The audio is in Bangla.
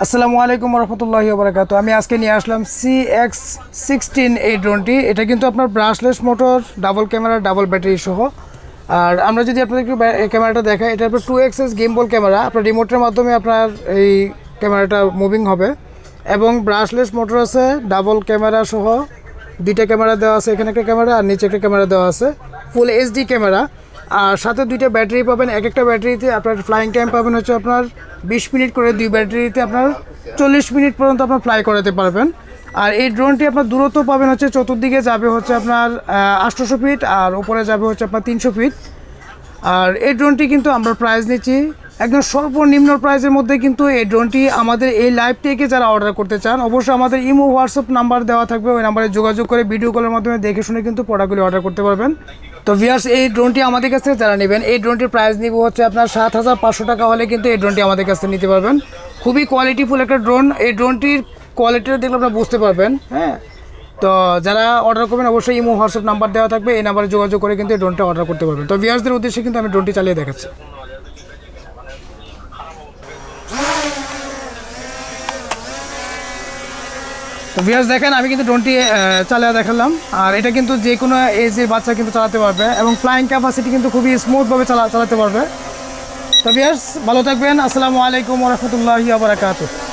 আসসালামু আলাইকুম রহমতুল্লাহি ওয়া বারাকাতুহু। আমি আজকে নিয়ে আসলাম CX16 এই ড্রোনটি। এটা কিন্তু আপনার brushless motor, double camera, double battery সহ। আর আমরা যদি আপনাদের একটু ক্যামেরাটা দেখাই, এটা আপনার 2XS গেমবল ক্যামেরা। আপনার রিমোটের মাধ্যমে আপনার এই ক্যামেরাটা মুভিং হবে এবং ব্রাশলেস মোটর আছে, ডাবল ক্যামেরা সহ দুইটা ক্যামেরা দেওয়া আছে। এখানে একটা ক্যামেরা আর নিচে একটা ক্যামেরা দেওয়া আছে, ফুল এইচডি ক্যামেরা। আর সাথে দুইটা ব্যাটারি পাবেন। এক একটা ব্যাটারিতে আপনার ফ্লাইং টাইম পাবেন হচ্ছে আপনার 20 মিনিট করে। দুই ব্যাটারিতে আপনার 40 মিনিট পর্যন্ত আপনার ফ্লাই করাতে পারবেন। আর এই ড্রোনটি আপনার দূরত্ব পাবেন হচ্ছে, চতুর্দিকে যাবে হচ্ছে আপনার 800 ফিট, আর উপরে যাবে হচ্ছে আপনার 300 ফিট। আর এই ড্রোনটি কিন্তু আমরা প্রাইস নিচ্ছি একদম সর্বনিম্ন প্রাইসের মধ্যে। কিন্তু এই ড্রোনটি আমাদের এই লাইভ থেকে যারা অর্ডার করতে চান, অবশ্যই আমাদের ইমো হোয়াটসঅ্যাপ নাম্বার দেওয়া থাকবে, ওই নাম্বারে যোগাযোগ করে ভিডিও কলের মাধ্যমে দেখে শুনে কিন্তু প্রোডাক্টগুলি অর্ডার করতে পারবেন। তো ভিউয়ার্স, এই ড্রোনটি আমাদের কাছ থেকে যারা নেবেন, এই ড্রোনটির প্রাইস নিব হচ্ছে আপনার 7,500 টাকা হলে কিন্তু এই ড্রোনটি আমাদের কাছ থেকে নিতে পারবেন। খুবই কোয়ালিটিফুল একটা ড্রোন। এই ড্রোনটির কোয়ালিটিটা দেখলে আপনারা বুঝতে পারবেন। হ্যাঁ, তো যারা অর্ডার করবেন অবশ্যই ইমো হোয়াটসঅ্যাপ নাম্বার দেওয়া থাকবে, এই নাম্বারে যোগাযোগ করে কিন্তু এই ড্রোনটা অর্ডার করতে পারবেন। তো ভিউয়ার্সদের উদ্দেশ্যে কিন্তু আমি ড্রোনটি চালিয়ে দেখাচ্ছি। তো ভিউয়ার্স দেখেন, আমি কিন্তু ড্রোনটি চালিয়ে দেখালাম। আর এটা কিন্তু যে কোনো এজের বাচ্চা কিন্তু চালাতে পারবে এবং ফ্লাইং ক্যাপাসিটি কিন্তু খুবই স্মুথভাবে চালাতে পারবে। তো ভিউয়ার্স ভালো থাকবেন। আসসালামু আলাইকুম ওয়া রাহমাতুল্লাহি ওয়া বারাকাতুহু।